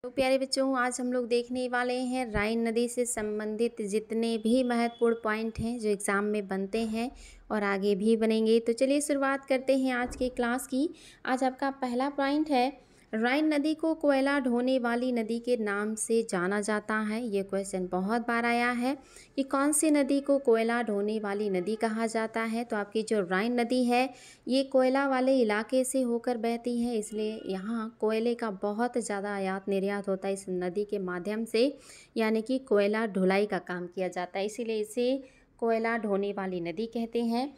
तो प्यारे बच्चों, आज हम लोग देखने वाले हैं राइन नदी से संबंधित जितने भी महत्वपूर्ण पॉइंट हैं जो एग्ज़ाम में बनते हैं और आगे भी बनेंगे। तो चलिए शुरुआत करते हैं आज के क्लास की। आज आपका पहला पॉइंट है, राइन नदी को कोयला ढोने वाली नदी के नाम से जाना जाता है। ये क्वेश्चन बहुत बार आया है कि कौन सी नदी को कोयला ढोने वाली नदी कहा जाता है। तो आपकी जो राइन नदी है ये कोयला वाले इलाके से होकर बहती है, इसलिए यहाँ कोयले का बहुत ज़्यादा आयात निर्यात होता है इस नदी के माध्यम से, यानी कि कोयला ढुलाई का काम किया जाता है, इसीलिए इसे कोयला ढोने वाली नदी कहते हैं।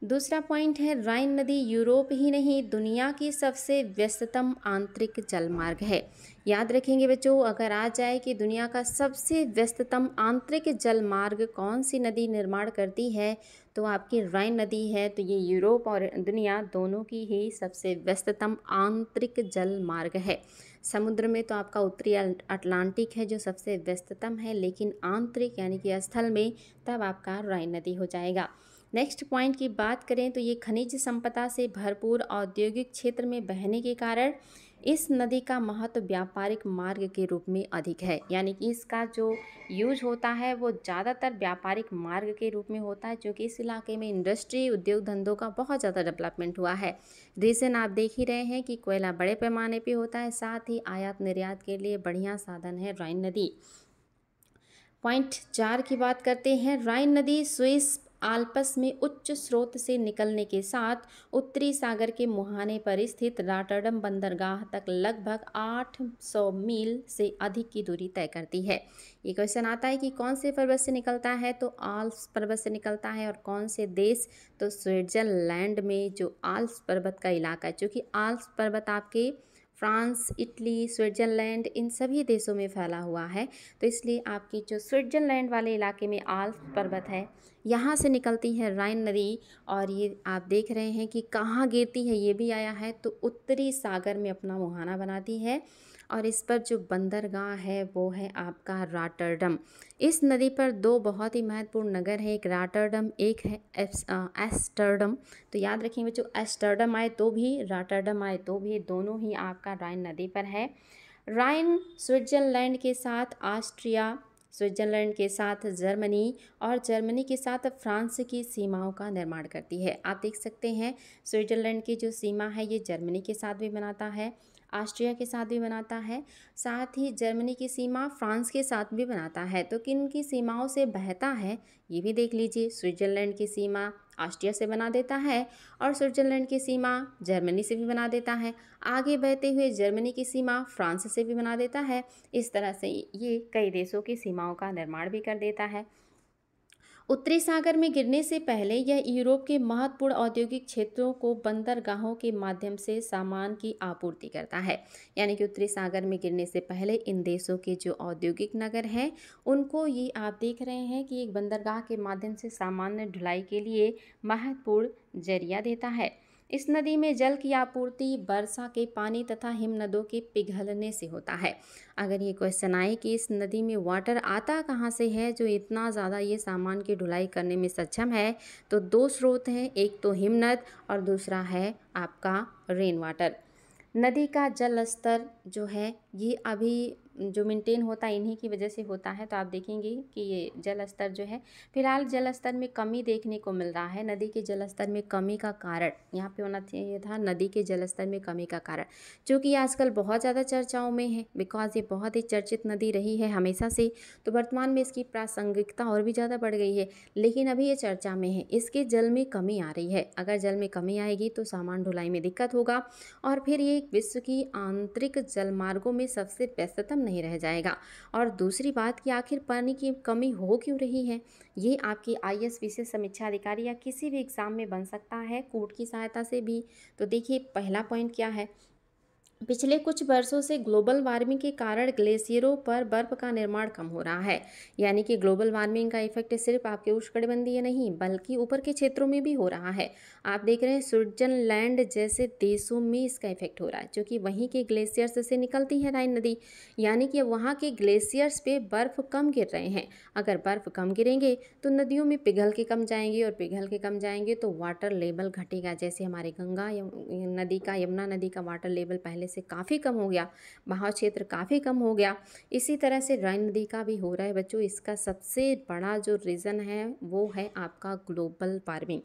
दूसरा पॉइंट है, राइन नदी यूरोप ही नहीं दुनिया की सबसे व्यस्ततम आंतरिक जलमार्ग है। याद रखेंगे बच्चों, अगर आ जाए कि दुनिया का सबसे व्यस्ततम आंतरिक जलमार्ग कौन सी नदी निर्माण करती है तो आपकी राइन नदी है। तो ये यूरोप और दुनिया दोनों की ही सबसे व्यस्ततम आंतरिक जल मार्ग है। समुद्र में तो आपका उत्तरी अटलांटिक है जो सबसे व्यस्ततम है, लेकिन आंतरिक यानी कि स्थल में तब आपका राइन नदी हो जाएगा। नेक्स्ट पॉइंट की बात करें तो ये खनिज संपदा से भरपूर औद्योगिक क्षेत्र में बहने के कारण इस नदी का महत्व व्यापारिक मार्ग के रूप में अधिक है, यानी कि इसका जो यूज होता है वो ज़्यादातर व्यापारिक मार्ग के रूप में होता है, क्योंकि इस इलाके में इंडस्ट्री उद्योग धंधों का बहुत ज़्यादा डेवलपमेंट हुआ है। रीज़न आप देख ही रहे हैं कि कोयला बड़े पैमाने पे होता है, साथ ही आयात निर्यात के लिए बढ़िया साधन है राइन नदी। पॉइंट 4 की बात करते हैं, राइन नदी स्विस आल्प्स में उच्च स्रोत से निकलने के साथ उत्तरी सागर के मुहाने पर स्थित रॉटरडम बंदरगाह तक लगभग 800 मील से अधिक की दूरी तय करती है। ये क्वेश्चन आता है कि कौन से पर्वत से निकलता है, तो आल्प्स पर्वत से निकलता है। और कौन से देश, तो स्विट्जरलैंड में जो आल्प्स पर्वत का इलाका है, क्योंकि आल्प्स पर्वत आपके फ्रांस, इटली, स्विट्ज़रलैंड इन सभी देशों में फैला हुआ है, तो इसलिए आपकी जो स्विट्ज़रलैंड वाले इलाके में आल्प्स पर्वत है यहाँ से निकलती है राइन नदी। और ये आप देख रहे हैं कि कहाँ गिरती है ये भी आया है, तो उत्तरी सागर में अपना मुहाना बनाती है। और इस पर जो बंदरगाह है वो है आपका रॉटरडम। इस नदी पर दो बहुत ही महत्वपूर्ण नगर हैं, एक रॉटरडम, एक है एस्टर्डम। तो याद रखें बच्चों, एस्टर्डम आए तो भी, रॉटरडम आए तो भी, दोनों ही आपका राइन नदी पर है। राइन स्विट्जरलैंड के साथ ऑस्ट्रिया, स्विट्जरलैंड के साथ जर्मनी और जर्मनी के साथ फ्रांस की सीमाओं का निर्माण करती है। आप देख सकते हैं स्विट्जरलैंड की जो सीमा है ये जर्मनी के साथ भी बनाता है, ऑस्ट्रिया के साथ भी बनाता है, साथ ही जर्मनी की सीमा फ्रांस के साथ भी बनाता है। तो किन की सीमाओं से बहता है ये भी देख लीजिए, स्विट्जरलैंड की सीमा ऑस्ट्रिया से बना देता है और स्विट्जरलैंड की सीमा जर्मनी से भी बना देता है। आगे बहते हुए जर्मनी की सीमा फ्रांस से भी बना देता है। इस तरह से ये कई देशों की सीमाओं का निर्माण भी कर देता है। उत्तरी सागर में गिरने से पहले यह यूरोप के महत्वपूर्ण औद्योगिक क्षेत्रों को बंदरगाहों के माध्यम से सामान की आपूर्ति करता है, यानी कि उत्तरी सागर में गिरने से पहले इन देशों के जो औद्योगिक नगर हैं उनको ये आप देख रहे हैं कि एक बंदरगाह के माध्यम से सामान्य ढुलाई के लिए महत्वपूर्ण जरिया देता है। इस नदी में जल की आपूर्ति वर्षा के पानी तथा हिमनदों के पिघलने से होता है। अगर ये क्वेश्चन आए कि इस नदी में वाटर आता कहाँ से है जो इतना ज़्यादा ये सामान की ढुलाई करने में सक्षम है, तो दो स्रोत हैं, एक तो हिमनद और दूसरा है आपका रेन वाटर। नदी का जल स्तर जो है ये अभी जो मेंटेन होता है इन्हीं की वजह से होता है। तो आप देखेंगे कि ये जल स्तर जो है, फिलहाल जल स्तर में कमी देखने को मिल रहा है। नदी के जल स्तर में कमी का कारण यहाँ पे होना चाहिए था, नदी के जल स्तर में कमी का कारण, क्योंकि आजकल बहुत ज़्यादा चर्चाओं में है, बिकॉज ये बहुत ही चर्चित नदी रही है हमेशा से, तो वर्तमान में इसकी प्रासंगिकता और भी ज़्यादा बढ़ गई है। लेकिन अभी ये चर्चा में है, इसके जल में कमी आ रही है। अगर जल में कमी आएगी तो सामान ढुलाई में दिक्कत होगा और फिर ये विश्व की आंतरिक जलमार्गों में सबसे व्यस्ततम नहीं रह जाएगा। और दूसरी बात कि आखिर पानी की कमी हो क्यों रही है, ये आपकी आईएएस विशेष समीक्षा अधिकारी या किसी भी एग्जाम में बन सकता है कोर्ट की सहायता से भी। तो देखिए पहला पॉइंट क्या है, पिछले कुछ वर्षों से ग्लोबल वार्मिंग के कारण ग्लेशियरों पर बर्फ का निर्माण कम हो रहा है, यानी कि ग्लोबल वार्मिंग का इफेक्ट सिर्फ आपके उष्णकटिबंधीय नहीं बल्कि ऊपर के क्षेत्रों में भी हो रहा है। आप देख रहे हैं स्विट्जरलैंड जैसे देशों में इसका इफेक्ट हो रहा है, क्योंकि वहीं के ग्लेशियर्स से निकलती है राइन नदी, यानी कि वहाँ के ग्लेशियर्स पे बर्फ़ कम गिर रहे हैं। अगर बर्फ़ कम गिरेंगे तो नदियों में पिघल के कम जाएंगे और पिघल के कम जाएंगे तो वाटर लेवल घटेगा। जैसे हमारे गंगा नदी का, यमुना नदी का वाटर लेवल पहले से काफ़ी कम हो गया, बहाव क्षेत्र काफ़ी कम हो गया। इसी तरह से राइन नदी का भी हो रहा है बच्चों। इसका सबसे बड़ा जो रीज़न है वो है आपका ग्लोबल वार्मिंग।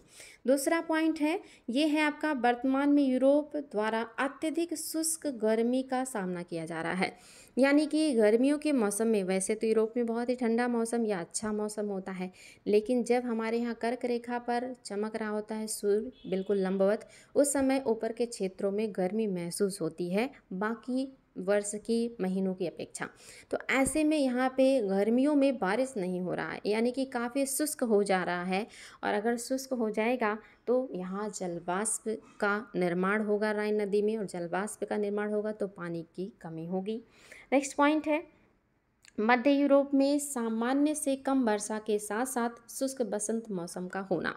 दूसरा पॉइंट है, ये है आपका वर्तमान में यूरोप द्वारा अत्यधिक शुष्क गर्मी का सामना किया जा रहा है। यानी कि गर्मियों के मौसम में, वैसे तो यूरोप में बहुत ही ठंडा मौसम या अच्छा मौसम होता है, लेकिन जब हमारे यहाँ कर्क रेखा पर चमक रहा होता है सूर्य बिल्कुल लंबवत, उस समय ऊपर के क्षेत्रों में गर्मी महसूस होती है बाकी वर्ष की महीनों की अपेक्षा। तो ऐसे में यहाँ पे गर्मियों में बारिश नहीं हो रहा है, यानी कि काफ़ी शुष्क हो जा रहा है। और अगर शुष्क हो जाएगा तो यहाँ जलवाष्प का निर्माण होगा राइन नदी में, और जलवाष्प का निर्माण होगा तो पानी की कमी होगी। नेक्स्ट पॉइंट है, मध्य यूरोप में सामान्य से कम वर्षा के साथ साथ शुष्क बसंत मौसम का होना।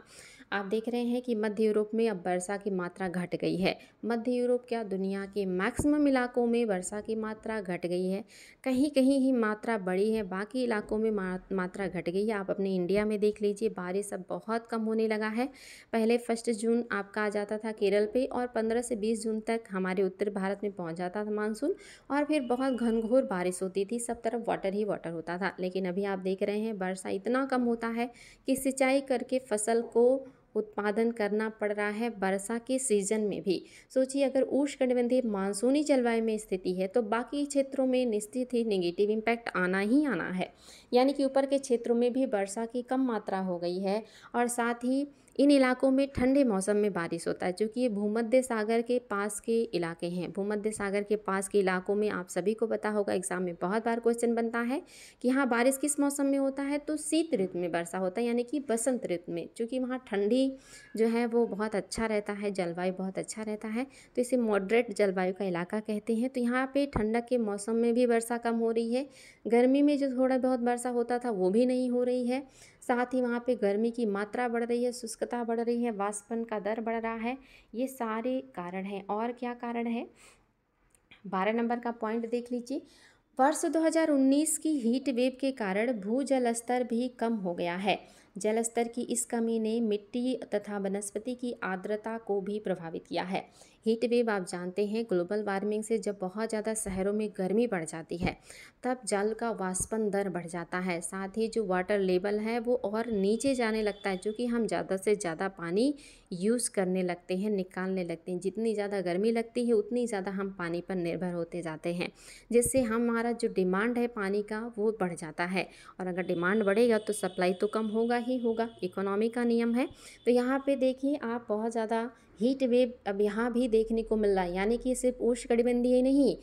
आप देख रहे हैं कि मध्य यूरोप में अब वर्षा की मात्रा घट गई है। मध्य यूरोप क्या, दुनिया के मैक्सिमम इलाकों में वर्षा की मात्रा घट गई है। कहीं कहीं ही मात्रा बढ़ी है, बाकी इलाकों में मात्रा घट गई है। आप अपने इंडिया में देख लीजिए, बारिश अब बहुत कम होने लगा है। पहले 1 जून आपका आ जाता था केरल पे, और 15 से 20 जून तक हमारे उत्तर भारत में पहुंच जाता था मानसून, और फिर बहुत घनघोर बारिश होती थी, सब तरफ वाटर ही वाटर होता था। लेकिन अभी आप देख रहे हैं वर्षा इतना कम होता है कि सिंचाई करके फसल को उत्पादन करना पड़ रहा है वर्षा के सीजन में भी। सोचिए, अगर उष्णकटिबंधीय मानसूनी जलवायु में स्थिति है तो बाकी क्षेत्रों में निश्चित ही नेगेटिव इम्पैक्ट आना ही आना है। यानी कि ऊपर के क्षेत्रों में भी वर्षा की कम मात्रा हो गई है, और साथ ही इन इलाकों में ठंडे मौसम में बारिश होता है, क्योंकि ये भूमध्य सागर के पास के इलाके हैं। भूमध्य सागर के पास के इलाकों में आप सभी को पता होगा, एग्जाम में बहुत बार क्वेश्चन बनता है कि हाँ बारिश किस मौसम में होता है, तो शीत ऋतु में वर्षा होता है, यानी कि बसंत ऋतु में, क्योंकि वहाँ ठंडी जो है वो बहुत अच्छा रहता है, जलवायु बहुत अच्छा रहता है, तो इसे मॉडरेट जलवायु का इलाका कहते हैं। तो यहाँ पे ठंडक के मौसम में भी वर्षा कम हो रही है, गर्मी में जो थोड़ा बहुत वर्षा होता था वो भी नहीं हो रही है। साथ ही वहाँ पे गर्मी की मात्रा बढ़ रही है, शुष्कता बढ़ रही है, वाष्पन का दर बढ़ रहा है। ये सारे कारण हैं। और क्या कारण है, 12 नंबर का पॉइंट देख लीजिए। वर्ष 2019 की हीट वेव के कारण भूजल स्तर भी कम हो गया है। जल स्तर की इस कमी ने मिट्टी तथा वनस्पति की आर्द्रता को भी प्रभावित किया है। हीट वेव आप जानते हैं, ग्लोबल वार्मिंग से जब बहुत ज़्यादा शहरों में गर्मी बढ़ जाती है तब जल का वाष्पन दर बढ़ जाता है। साथ ही जो वाटर लेवल है वो और नीचे जाने लगता है, क्योंकि हम ज़्यादा से ज़्यादा पानी यूज़ करने लगते हैं, निकालने लगते हैं। जितनी ज़्यादा गर्मी लगती है उतनी ज़्यादा हम पानी पर निर्भर होते जाते हैं, जिससे हमारा जो डिमांड है पानी का वो बढ़ जाता है। और अगर डिमांड बढ़ेगा तो सप्लाई तो कम होगा ही होगा, इकोनॉमी का नियम है। तो यहाँ पे देखिए आप, बहुत ज़्यादा हीट वेव अब यहाँ भी देखने को मिल रहा है। यानी कि सिर्फ उष्णकटिबंधीय नहीं,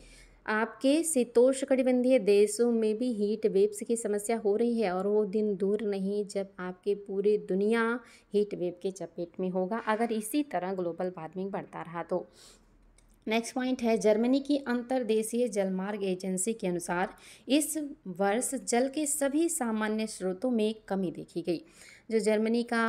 आपके शीतोष्णकटिबंधीय देशों में भी हीट वेव्स की समस्या हो रही है, और वो दिन दूर नहीं जब आपके पूरी दुनिया हीट वेव के चपेट में होगा, अगर इसी तरह ग्लोबल वार्मिंग बढ़ता रहा तो। नेक्स्ट पॉइंट है, जर्मनी की अंतर्देशीय जलमार्ग एजेंसी के अनुसार इस वर्ष जल के सभी सामान्य स्रोतों में कमी देखी गई। जो जर्मनी का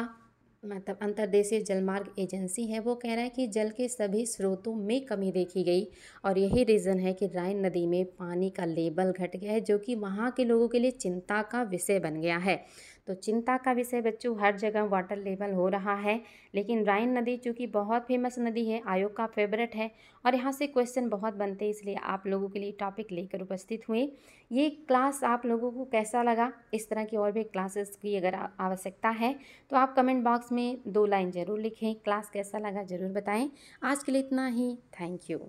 मतलब अंतर्देशीय जलमार्ग एजेंसी है वो कह रहा है कि जल के सभी स्रोतों में कमी देखी गई, और यही रीज़न है कि राइन नदी में पानी का लेवल घट गया है, जो कि वहाँ के लोगों के लिए चिंता का विषय बन गया है। तो चिंता का विषय बच्चों, हर जगह वाटर लेवल हो रहा है, लेकिन राइन नदी चूँकि बहुत फेमस नदी है, आयोग का फेवरेट है, और यहाँ से क्वेश्चन बहुत बनते हैं, इसलिए आप लोगों के लिए टॉपिक लेकर उपस्थित हुए। ये क्लास आप लोगों को कैसा लगा? इस तरह की और भी क्लासेस की अगर आवश्यकता है तो आप कमेंट बॉक्स में 2 लाइन ज़रूर लिखें, क्लास कैसा लगा ज़रूर बताएं। आज के लिए इतना ही, थैंक यू।